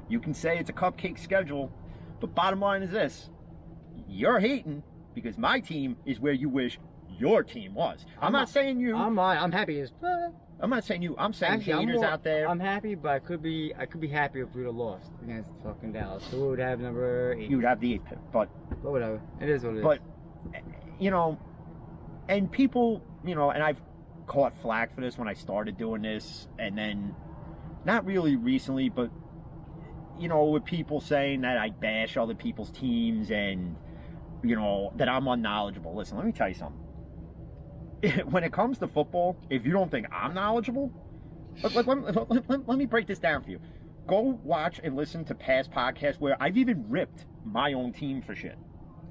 You can say it's a cupcake schedule. But bottom line is this. You're hating because my team is where you wish your team was. I'm not saying you. I'm happy as. I'm not saying you. I'm saying haters out there. I'm happy, but I could be happier if we would have lost against fucking Dallas. So we would have number 8. You would have the 8th pick, but whatever. It is what it is. But and people, and I've caught flack for this when I started doing this, and then not really recently, but with people saying that I bash other people's teams and that I'm unknowledgeable. Listen, let me tell you something. When it comes to football, if you don't think I'm knowledgeable, let me break this down for you. Go watch and listen to past podcasts where I've even ripped my own team for shit.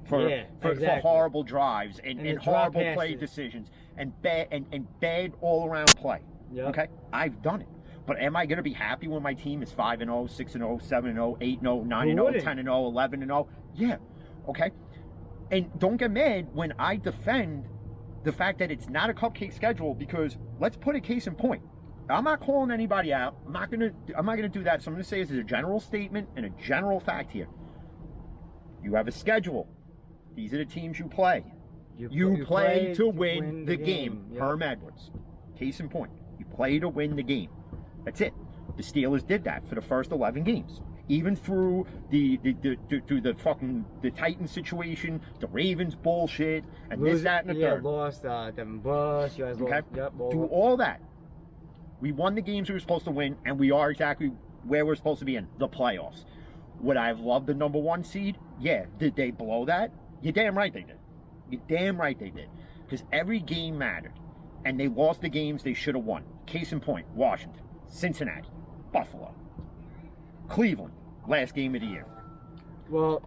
For horrible drives and horrible play decisions and bad all around play. Yep. Okay? I've done it. But am I going to be happy when my team is 5-0, 6-0, 7-0, 8-0, 9-0, 10-0, 11-0? Yeah. Okay? And don't get mad when I defend the fact that it's not a cupcake schedule, because let's put a case in point. I'm not calling anybody out. I'm not gonna do that. So I'm gonna say this is a general statement and a general fact here. You have a schedule. These are the teams you play. You play to win the game. Yep. Herm Edwards. Case in point. You play to win the game. That's it. The Steelers did that for the first 11 games. Even through the Titans situation, the Ravens bullshit, and this, that, and the third. Lost Devin Bush. You guys lost. Yep, through all that, we won the games we were supposed to win, and we are exactly where we're supposed to be in the playoffs. Would I have loved the number 1 seed? Yeah. Did they blow that? You're damn right they did. You're damn right they did. Because every game mattered, and they lost the games they should have won. Case in point: Washington, Cincinnati, Buffalo, Cleveland. Last game of the year. Well,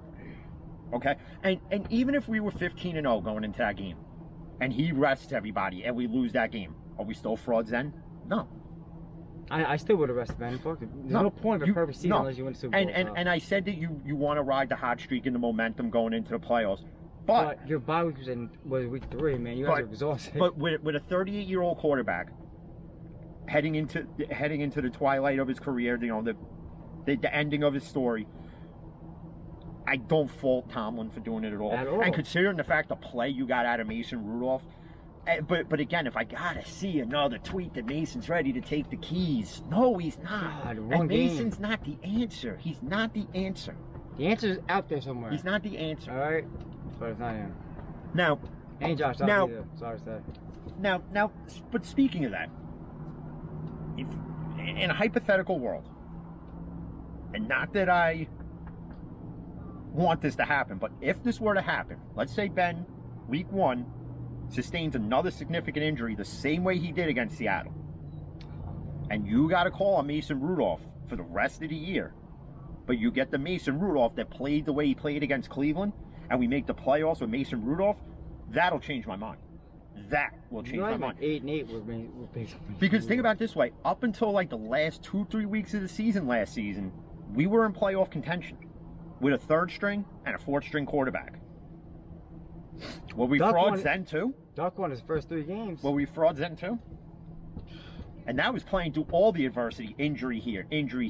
okay, and even if we were 15-0 going into that game, and he rests everybody, and we lose that game, are we still frauds then? No. I still would have rested Ben. Fuck it. There's no point of a perfect season unless you win Super Bowl. And I said that you want to ride the hot streak and the momentum going into the playoffs. But your bye week was week 3, man. You guys are exhausted. But with a 38-year-old quarterback heading into the twilight of his career, you know, the ending of his story, I don't fault Tomlin for doing it at all. And considering the fact the play you got out of Mason Rudolph, but again, if I gotta see another tweet that Mason's ready to take the keys, no, he's not. God, and Mason's not the answer. He's not the answer. The answer's out there somewhere. He's not the answer. All right, but it's not him. Now, ain't Josh Allen either. Sorry to say. Now, but speaking of that, if in a hypothetical world, and not that I want this to happen, but if this were to happen, let's say Ben, week 1, sustains another significant injury the same way he did against Seattle, and you got to call on Mason Rudolph for the rest of the year, but you get the Mason Rudolph that played the way he played against Cleveland, and we make the playoffs with Mason Rudolph, that'll change my mind. That will change my mind. 8-8 with basically. Because think about it this way: up until like the last 2-3 weeks of the season last season, we were in playoff contention with a 3rd string and a 4th string quarterback. Were we frauds then too? Duck won his first 3 games. Were we frauds then too? And that was playing through all the adversity: injury here, injury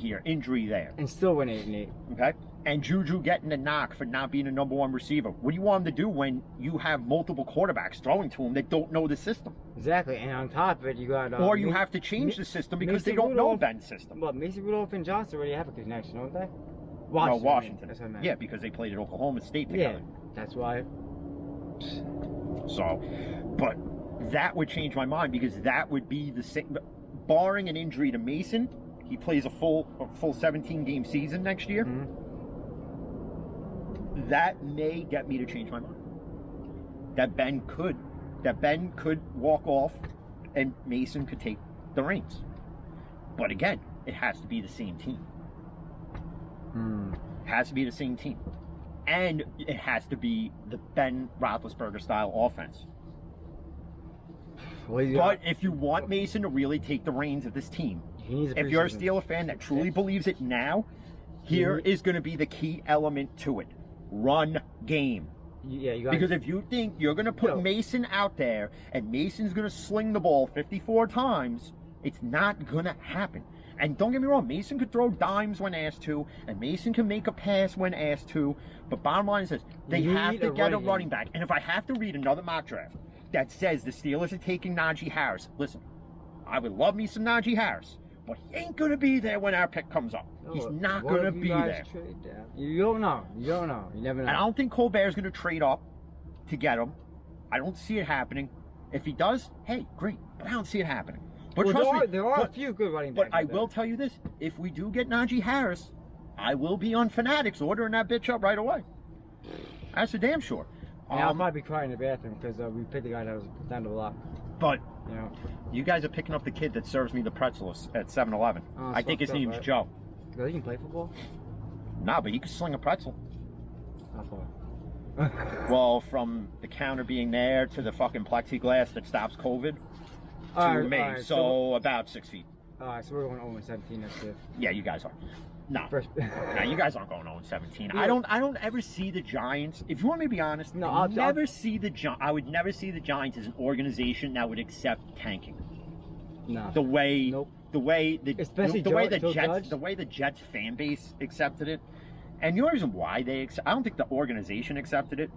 there, and still win 8-8. Okay. And Juju getting the knock for not being a number 1 receiver. What do you want him to do when you have multiple quarterbacks throwing to him that don't know the system? Exactly, and on top of it, you got... or you have to change the system because they don't know Ben's system. But Mason Rudolph and Johnson already have a connection, don't they? Washington. That's what I meant. Yeah, because they played at Oklahoma State together. Yeah, that's why. So, but that would change my mind because that would be the same... Barring an injury to Mason, he plays a full 17-game season next year. Mm-hmm. That may get me to change my mind. That Ben could walk off and Mason could take the reins. But again, it has to be the same team. It has to be the same team. And it has to be the Ben Roethlisberger style offense. But if you want Mason to really take the reins of this team, if you're a Steeler fan that truly believes it now, here is going to be the key element to it. Run game. Yeah, you got because if you think you're going to put Mason out there and Mason's going to sling the ball 54 times, it's not going to happen. And don't get me wrong, Mason could throw dimes when asked to, and Mason can make a pass when asked to, but bottom line is this, they have to get a running back. And if I have to read another mock draft that says the Steelers are taking Najee Harris, listen, I would love me some Najee Harris, but he ain't going to be there when our pick comes up. He's not going to be there. You don't know. You never know. And I don't think Colbert's going to trade up to get him. I don't see it happening. If he does, hey, great. But I don't see it happening. But trust me, there are a few good running backs. But I will tell you this. If we do get Najee Harris, I will be on Fanatics ordering that bitch up right away. That's for damn sure. I'll probably be crying in the bathroom because we picked the guy that was down to the lot. But, you guys are picking up the kid that serves me the pretzels at 7-Eleven. I think his name's Joe. Does he can play football? Nah, but he can sling a pretzel. How far? Well, from the counter being there to the fucking plexiglass that stops COVID to me. Right, so about 6 feet. Alright, so we're going 0-17 next year. Yeah, you guys are. No, you guys aren't going 0-17. Yeah. I don't ever see the Giants. If you want me to be honest, I would never see the Giants as an organization that would accept tanking. No. The way the Jets fan base accepted it, and the only reason why I don't think the organization accepted it.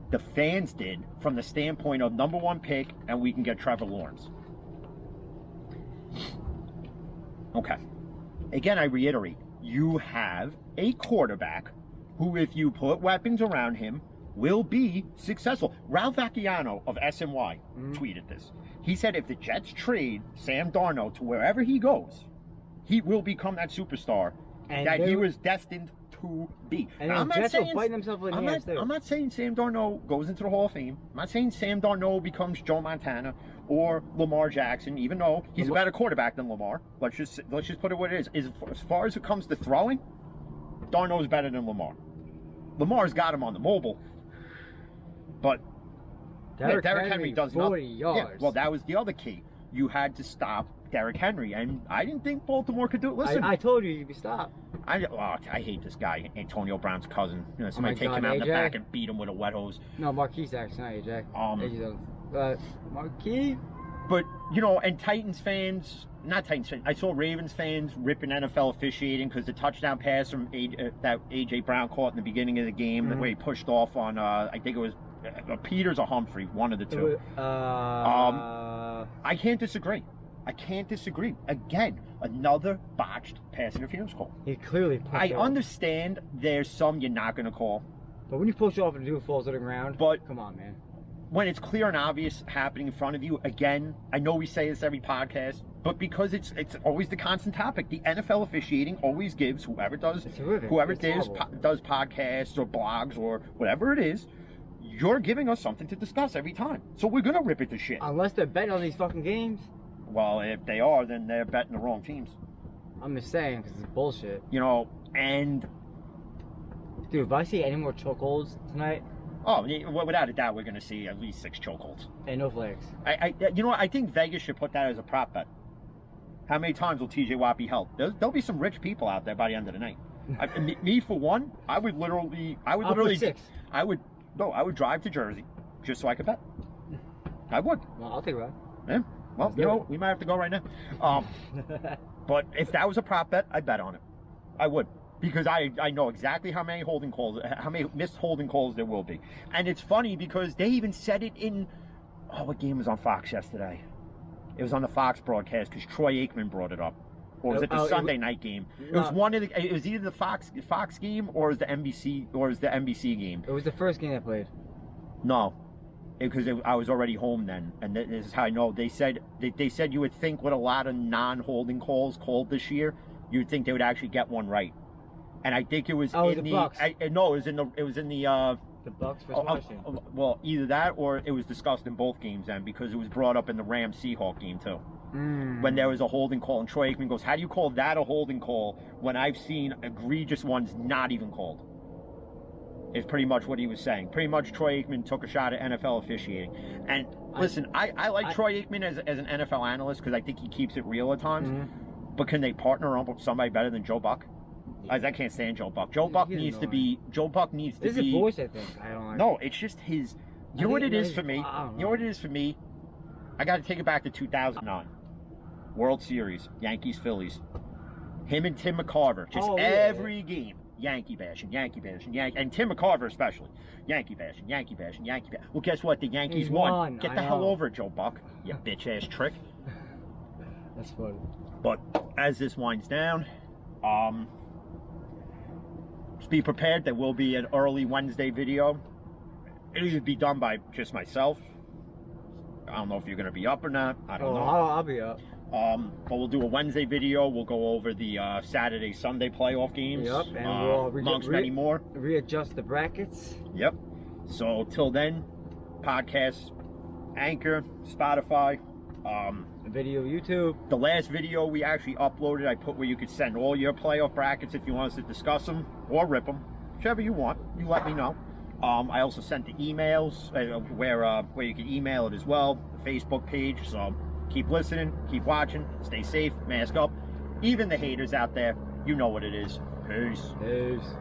The fans did, from the standpoint of number 1 pick, and we can get Trevor Lawrence. Okay. Again, I reiterate, you have a quarterback who, if you put weapons around him, will be successful. Ralph Acciano of SNY tweeted this. He said if the Jets trade Sam Darnold to wherever he goes, he will become that superstar that he was destined to be. And I'm not saying I'm not saying Sam Darnold goes into the Hall of Fame. I'm not saying Sam Darnold becomes Joe Montana or Lamar Jackson, even though he's a better quarterback than Lamar. Let's just put it what it is. As far as it comes to throwing, Darnold's better than Lamar. Lamar's got him on the mobile, but Derrick Henry does 40 yards. Yeah, well, that was the other key. You had to stop Derrick Henry, and I didn't think Baltimore could do it. Listen, I told you you'd be stopped. I hate this guy, Antonio Brown's cousin. You know, somebody take God, him out in the AJ? back and beat him with a wet hose. No, Marquise actually, not AJ. Marquise. But, you know, and Titans fans, not Titans fans, I saw Ravens fans ripping NFL officiating because the touchdown pass from that A.J. Brown caught in the beginning of the game, the way he pushed off on, I think it was Peters or Humphrey, one of the two. I can't disagree. Again, another botched pass interference call. He clearly pushed I off. understand there's some you're not going to call. But when you push off and do it falls to the ground, But come on, man. When it's clear and obvious happening in front of you, again, I know we say this every podcast, but because it's always the constant topic, the NFL officiating always gives whoever does podcasts or blogs or whatever it is, you're giving us something to discuss every time. So we're gonna rip it to shit. Unless they're betting on these fucking games. Well, if they are, then they're betting the wrong teams. I'm just saying, because it's bullshit. You know, and dude, if I see any more chokeholds tonight. Oh, without a doubt, we're going to see at least 6 chokeholds. And no flags. You know what? I think Vegas should put that as a prop bet. How many times will TJ Watt be held? There'll be some rich people out there by the end of the night. Me for one, I would literally, put 6. I would drive to Jersey just so I could bet. I would. Well, I'll take a ride. Yeah. Well, you know, we might have to go right now. But if that was a prop bet, I'd bet on it. I would. Because I know exactly how many missed holding calls there will be. And it's funny because they even said it in, what game was on Fox yesterday? It was on the Fox broadcast because Troy Aikman brought it up. Or was it the Sunday night game? It was it was either the Fox game or it was the NBC game. It was the first game I played. No. Because I was already home then, and this is how I know. They said you would think with a lot of non-holding calls called this year, you'd think they would actually get one right. And I think it was in the Bucks. it was in the The Bucks versus Washington. Well, either that or it was discussed in both games then because it was brought up in the Rams Seahawks game too. When there was a holding call and Troy Aikman goes, "How do you call that a holding call when I've seen egregious ones not even called?" Is pretty much what he was saying. Pretty much Troy Aikman took a shot at NFL officiating. And listen, I like Troy Aikman as an NFL analyst because I think he keeps it real at times. But can they partner up with somebody better than Joe Buck? I can't stand Joe Buck. Joe Buck needs to be. This is a voice, I think. I don't like. No, it's just his. You know what it is for me? You know what it is for me? I got to take it back to 2009, World Series, Yankees Phillies. Him and Tim McCarver, just every game, Yankee bashing, and Tim McCarver especially, Yankee bashing. Well, guess what? The Yankees won. Get the hell over it, Joe Buck. You bitch ass trick. That's funny. But as this winds down, just be prepared. There will be an early Wednesday video. It'll either be done by just myself. I don't know if you're going to be up or not. I don't know. I'll be up. But we'll do a Wednesday video. We'll go over the Saturday, Sunday playoff games. Yep, and we'll amongst many more. Readjust the brackets. Yep. So till then, podcasts, Anchor, Spotify. Video, YouTube. The last video we actually uploaded, I put where you could send all your playoff brackets if you want us to discuss them or rip them, whichever you want. You let me know. I also sent the emails where you can email it as well. The Facebook page. So keep listening, keep watching, stay safe, mask up. Even the haters out there, you know what it is. Peace. Peace.